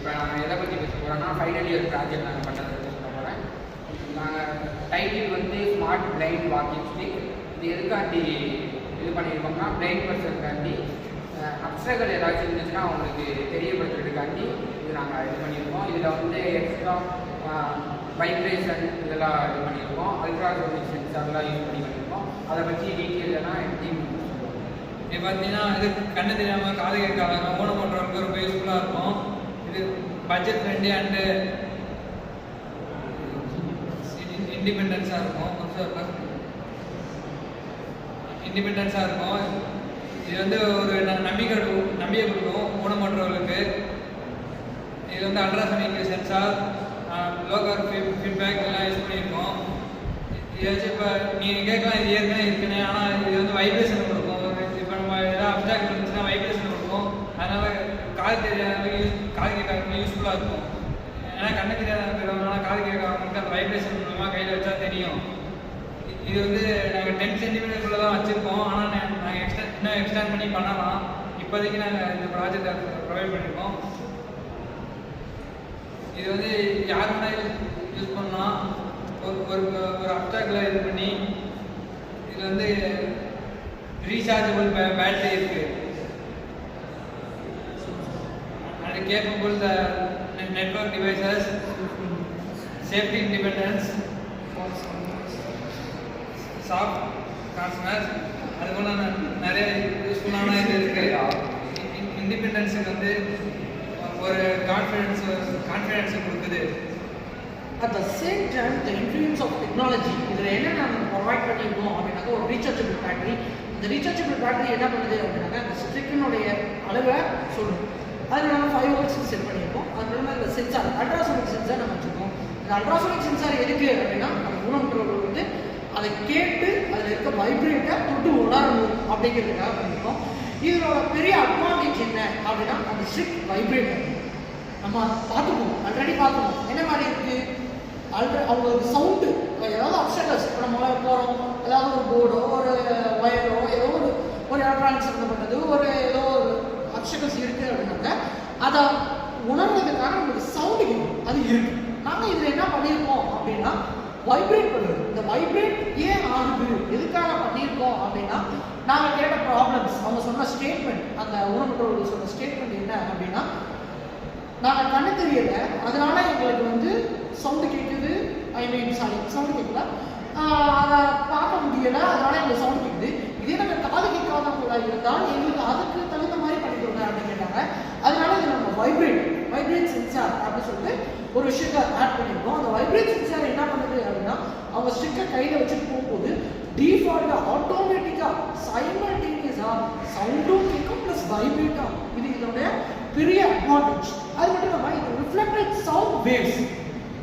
இப்போ நான் எதை பற்றி பேச போகிறேன்னா ஃபைனல் இயர் ப்ராஜெக்ட் நாங்கள் பண்ணுறது சொல்ல போகிறேன். நாங்கள் டைட்டில் வந்து ஸ்மார்ட் பிளைண்ட் வாக்கிங் ஸ்டிக். இது எதுக்காண்டி இது பண்ணியிருக்கோம்னா பிளைண்ட் பர்சனுக்காண்டி அப்சர்கள் ஏதாச்சும் இருந்துச்சுன்னா அவங்களுக்கு தெரியப்படுத்துறதுக்காண்டி இது நாங்கள் இது பண்ணியிருக்கோம். இதில் வந்து எக்ஸ்ட்ரா வைப்ரேஷன் இதெல்லாம் இது பண்ணியிருக்கோம், அல்ட்ராசோனிக் சென்சார்லாம் யூஸ் பண்ணி பண்ணியிருக்கோம். அதை பற்றி டீட்டெயிலெலாம் எப்படி இது பார்த்தீங்கன்னா இது கண்ணு தெரியாமல் காது கேட்காத ஊனம் பண்ணுறவங்களுக்கு ரொம்ப யூஸ்ஃபுல்லாக இருக்கும். இது பட்ஜெட் ஃப்ரெண்ட்லி அண்டு இண்டிபெண்டன்ஸாக இருக்கும். இண்டிபெண்டன்ஸாக இருக்கும். இது வந்து ஒரு நம்பிக்கை கொடுக்கும் ஊனம் பண்ணுறவங்களுக்கு. இது வந்து அல்ட்ராசோனிக் சென்சார், லோக்கல் ஃபீட்பேக் எல்லாம் யூஸ் பண்ணியிருக்கோம். இதாச்சும் இப்போ நீங்கள் கேட்கலாம் இது ஏற்கனவே இருக்குன்னு, ஆனால் இது வந்து வைப்ரேஷன் கொடுக்கும். இப்போ நம்ம எதாவது அப்டாக்ட் இருந்துச்சுன்னா வைப்ரேஷன் கொடுக்கும். அதனால் காது கேட்காதவங்களுக்கு யூஸ்ஃபுல்லாக இருக்கும். ஏன்னா கண்ணு தெரியாதவங்க காது கேட்காதவங்களுக்கு அந்த வைப்ரேஷன் மூலமாக கையில் வச்சா தெரியும். இது வந்து நாங்கள் 10 சென்டிமீட்டருக்குள்ளே தான் வச்சுருக்கோம். ஆனால் நாங்கள் இன்னும் எக்ஸ்டெண்ட் பண்ணி பண்ணலாம். இப்போதைக்கு நாங்கள் இந்த ப்ராஜெக்டை ப்ரொவைட் பண்ணியிருக்கோம். இது வந்து யார் வேணால் யூஸ் பண்ணலாம். ஒரு அப்டாக்டில் இது பண்ணி இதில் வந்து ரீசார்ஜபிள் பேட்டரி இருக்குது. And capable the network devices, safety independence, soft concerns, அது போல நிறைய யூஸ்ஃபுல்லான இது இருக்குது. இண்டிபெண்டன்ஸுக்கு வந்து ஒரு கான்ஃபிடன்ஸ் கொடுக்குது. At the same time, the influence of technology, இதில் என்ன நம்ம ப்ரொவைட் பண்ணியிருக்கோம் அப்படின்னாக்கா ஒரு ரீசார்ஜபிள் பேட்டரி. இந்த ரீசார்ஜபிள் பேட்டரி என்ன பண்ணுது அப்படின்னாக்கா அந்த ஸ்டிக்கினுடைய அளவை சொல்லும். அதில் நம்ம 5 volts செட் பண்ணியிருக்கோம். அது மூலமாக இந்த சென்சார் அல்ட்ராசோனிக் சென்சார் நம்ம வச்சுருக்கோம். இந்த அல்ட்ராசோனிக் சென்சார் எதுக்கு அப்படின்னா நம்ம ஊனமுற்றவர்கள் வந்து அதை கேட்டு அதில் இருக்க வைப்ரேட்டை தொட்டு உணரணும் அப்படிங்கிறதுக்காக பண்ணியிருக்கோம். இதோட பெரிய அட்வான்டேஜ் என்ன அப்படின்னா அந்த ஸ்ட்ரிக் வைப்ரேட்டர் நம்ம பார்த்துக்கணும், ஆல்ரெடி பார்த்துக்கணும். என்ன மாதிரி இருக்குது அவங்களுக்கு சவுண்டு ஏதாவது அப்சர்டர்ஸ் இப்போ நம்ம போகிறோம், ஏதாவது ஒரு போர்டோ ஒரு ஒயரோ ஏதோ ஒரு எலக்ட்ரானிக்ஸ் சம்மந்தப்பட்டது ஏதோ ஒரு அப்சர்டர்ஸ் இருக்குது அப்படின்னாக்க அதை உணர்றதுக்காக நம்மளுக்கு சவுண்டு கேட்கும். அது இருக்குது. நாங்கள் இதில் என்ன பண்ணியிருக்கோம் அப்படின்னா வைப்ரேட் பண்ணுறது. இந்த வைப்ரேட் ஏன் ஆகுது, எதுக்காக பண்ணியிருக்கோம் அப்படின்னா நாங்கள் கேட்ட ப்ராப்ளம்ஸ், அவங்க சொன்ன ஸ்டேட்மெண்ட், அந்த ஊனமுற்றவர்கள் சொன்ன ஸ்டேட்மெண்ட் என்ன அப்படின்னா நாங்கள் கண்ணு தெரியலை, அதனால எங்களுக்கு வந்து சவுண்டு கேட்குது, சவுண்டு கேட்கல, அதை பார்க்க முடியலை, அதனால எங்களுக்கு சவுண்டு கேட்குது. இதே நம்ம காது கேட்காதவங்களா இருந்தால் எங்களுக்கு அதுக்கு தகுந்த மாதிரி பண்ணிக்கோங்க அப்படின்னு கேட்டாங்க. அதனால இதை நம்ம வைப்ரேட் சென்சார் அப்படின்னு சொல்லிட்டு ஒரு விஷயத்தை ஆட் பண்ணியிருக்கோம். அந்த வைப்ரேட் சென்சார் என்ன பண்ணுது அப்படின்னா அவங்க ஸ்டிக்கை கையில் வச்சுட்டு போகும்போது டிஃபால்ட்டாக ஆட்டோமேட்டிக்காக சைமல்டேனியஸாக சவுண்டும் கேட்கும் ப்ளஸ் வைப்ரேட்டாக. இது இதோடைய பெரிய அட்வான்டேஜ். அது மட்டும் இல்லாமல் இது reflected sound waves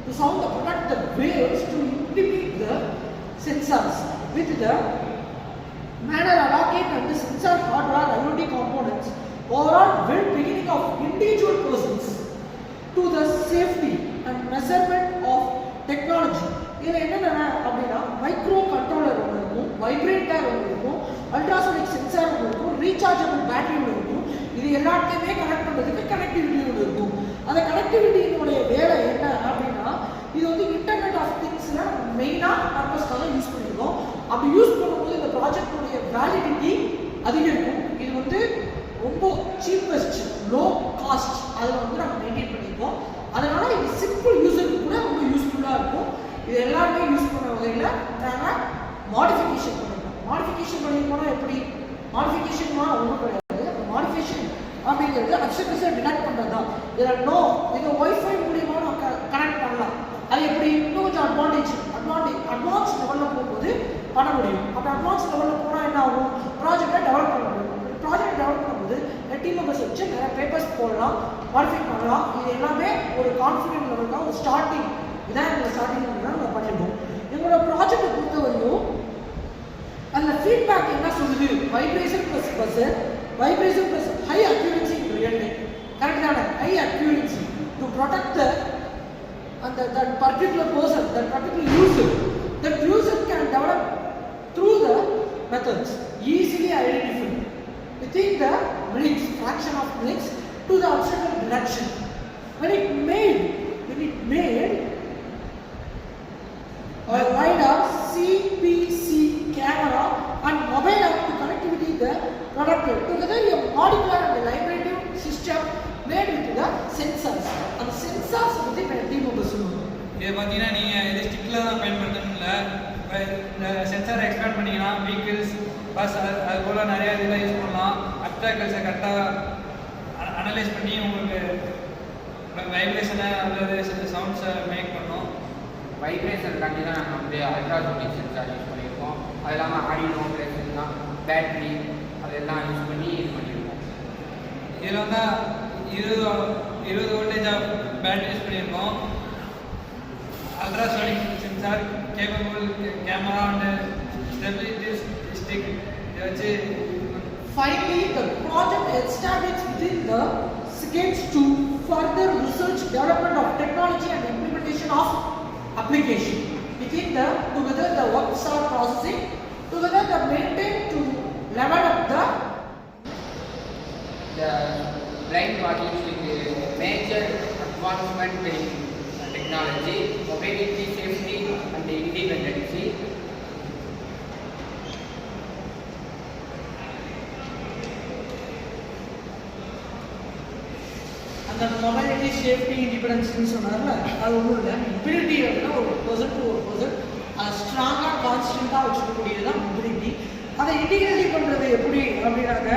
to sound the protect the waves to intimidate the sensors with the manner allocate and the sensor hardware IoT components overall well beginning of individual persons to the safety and measurement of technology. இதில் என்னென்ன அப்படின்னா micro controller ஒன்று இருக்கும், vibrator ஒன்று இருக்கும், ultrasonic sensor ஒன்று இருக்கும், rechargeable battery ஒன்று இருக்கும். இது எல்லாத்தையுமே கனெக்ட் பண்ணுறதுக்கு கனெக்டிவிட்டி ஒன்று இருக்கும். அந்த கனெக்டிவிட்டியினுடைய வேலை என்ன அப்படின்னா இது வந்து இன்டர்நெட் ஆஃப் திங்ஸில் நம்ம மெயினாக பர்பஸ்க்காக யூஸ் பண்ணியிருக்கோம். அப்படி யூஸ் பண்ணும்போது இந்த ப்ராஜெக்டுடைய வேலிடிட்டி அதிகரிக்கும். இது வந்து ரொம்ப சீப்பஸ்ட் லோ காஸ்ட் அதில் வந்து நம்ம மெயின்டைன் பண்ணியிருக்கோம். அதனால் இது சிம்பிள் யூஸருக்கு கூட ரொம்ப யூஸ்ஃபுல்லாக இருக்கும். இது எல்லாருமே யூஸ் பண்ண வகையில் நாங்கள் மாடிஃபிகேஷன் பண்ணியிருக்கோம். மாடிஃபிகேஷன் பண்ணியிருக்கோம்னா எப்படி மாடிஃபிகேஷன்னா ஒன்றும் கிடையாது. மாடிஃபிகேஷன் அப்படிங்கிறது அப்சர்டர்ஸை டிடெக்ட் பண்ணுறது தான். இதில் நீங்கள் ஒய்ஃபை மூலியமாக நம்ம கனெக்ட் பண்ணலாம். அது எப்படி இன்னும் கொஞ்சம் அட்வான்ஸ் லெவலில் போகும்போது பண்ண முடியும். அப்போ அட்வான்ஸ் லெவலில் போனால் என்ன ஆகும், ப்ராஜெக்டை டெவலப் பண்ண முடியும். ப்ராஜெக்ட் டெவலப் பண்ணும்போது டீம் மெம்பர்ஸ் வச்சு நிறைய பேப்பர்ஸ் போடலாம், மாடிஃபை பண்ணலாம். இது எல்லாமே ஒரு கான்ஃபிடென்ட் லெவல் தான், ஒரு ஸ்டார்டிங். இதான் எங்களோட ஸ்டார்டிங் லெவல் தான் நம்ம பண்ணியிருக்கோம். எங்களோட ப்ராஜெக்டை பொறுத்தவரையும் அதில் ஃபீட்பேக் என்ன சொல்லுது, vibration plus high accuracy in real time. Correct தானே? High accuracy to protect that particular person, that particular user. That user can develop through the methods easily identified within the minutes, fraction of minutes to the obstacle direction. when it made a LiDAR, CPC camera and mobile app to connectivity the product. Together a modular and librative system made with the sensors. And the sensors பத்தி team members சொல்லுவாங்க. இதை பார்த்தீங்கன்னா நீங்கள் இது ஸ்டிக்கில் தான் பயன்படுத்தணும் இல்லை, இந்த சென்சாரை எக்ஸ்பேண்ட் பண்ணிங்கன்னா வெஹிக்கிள்ஸ், பஸ் அது போல் நிறையா இதெல்லாம் யூஸ் பண்ணலாம். அப்டாக்கல்ஸை கரெக்டாக அனலைஸ் பண்ணி உங்களுக்கு வைப்ரேஷனை அல்லது சவுண்ட்ஸை மேக் பண்ணோம். வைப்ரேஷனுக்காண்டி தான் நாங்கள் வந்து அல்ட்ராசோனிக் சென்சார் யூஸ் பண்ணியிருக்கோம். அது இல்லாமல் ஆடியோ ப்ளஸ் பேட்ரி அதெல்லாம் யூஸ் பண்ணி இது பண்ணியிருக்கோம். இதில் வந்து 20 வோல்டேஜ் ஆஃப் பேட்டரி யூஸ் பண்ணியிருக்கோம். Ultrasonic sensor, capable camera and stability stick இதை வச்சு. Finally, the project established within the seconds to further research, development of technology and implementation of application. Within the together the works are processing, together the maintain to level up the blind walking stick major advancement in technology, mobility, safety and independency. அந்த mobility safety இண்டிபெண்டன்ஸ்னு சொன்னார்ல, அது ஒன்றும் இல்லை. Mobility அப்படின்னா ஒரு person to ஒரு person அதை ஸ்ட்ராங்காக கான்ஸ்டண்ட்டாக வச்சுக்கக்கூடியது தான் மொபிலிட்டி. அதை இன்டிகிரேட்டி பண்ணுறது எப்படி அப்படின்னாக்க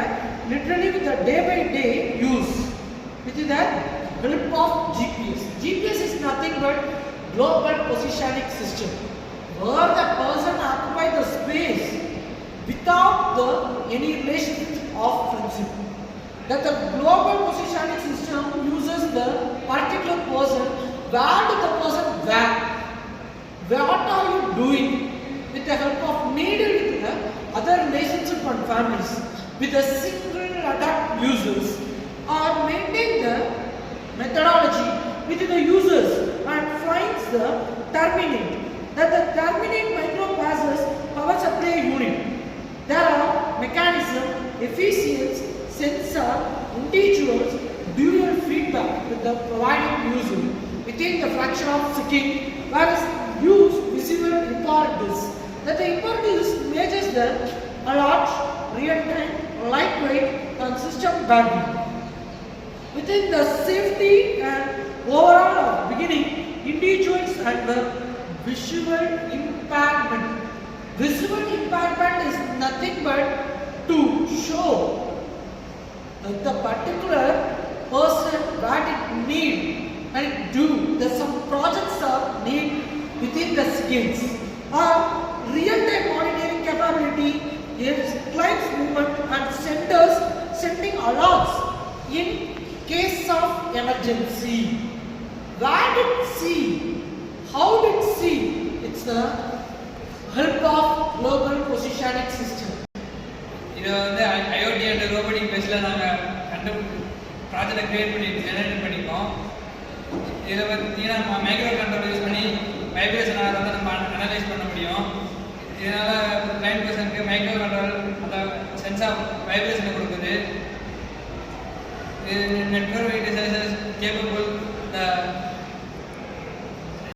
literally with day by day use with the help of GPS. GPS is nothing but global positioning system where the person occupy the space without any relationship of friendship. That the global positioning system uses the particular person, where did the person where, what are you doing, with the help of needed with the other relationship and families, with the single adapt users, or maintain the methodology with the users and finds the terminate. That the terminate micropasses power supply unit. There are mechanism, efficiency, sensor, individuals, dual feedback with the providing user within the fraction of second, whereas use visible imperatives. That the imperatives measures the alert, real-time, lightweight, and system bandwidth. Within the safety and overall of beginning, individuals and the visual impairment. Visual impairment is nothing but to show the particular person what it need and do. There's some projects are need within the skills. Real-time monitoring capability is client's movement and centers sending alerts in case of emergency. Where did see? How did see? It's the help of global positioning system. இதை வந்து IoT and robotic பேஸில் நாங்கள் ப்ராஜெக்டை generate பண்ணியிருக்கோம். இதில் பார்த்தீங்கன்னா micro control use பண்ணி vibration ஆகிறத நம்ம அனலைஸ் பண்ண முடியும். இதனால் பிளைண்ட் பர்சனுக்கு மைக்ரோ கண்ட்ரோல் அந்த சென்சார் வைப்ரேஷனை கொடுக்குது. நெட்வொர்க் டிசைசஸ் கேப்பபிள் த